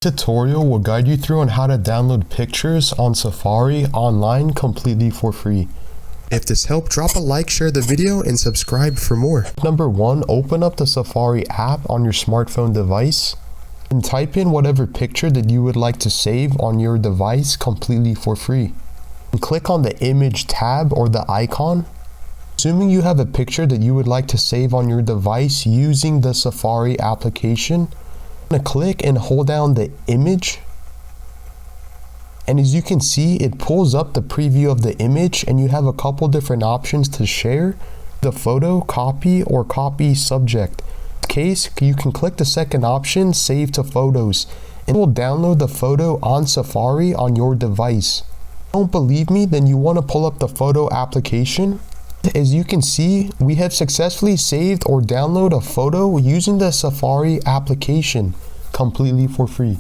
Tutorial will guide you through on how to download pictures on Safari online completely for free. If this helped, drop a like, share the video, and subscribe for more. Number 1, open up the Safari app on your smartphone device and type in whatever picture that you would like to save on your device completely for free. And click on the image tab or the icon. Assuming you have a picture that you would like to save on your device using the Safari application, click and hold down the image, and as you can see, it pulls up the preview of the image, and you have a couple different options to share the photo, copy, or copy subject. In this case, you can click the second option, save to photos, and it will download the photo on Safari on your device. If you don't believe me, then you want to pull up the photo application. As you can see, we have successfully saved or downloaded a photo using the Safari application completely for free.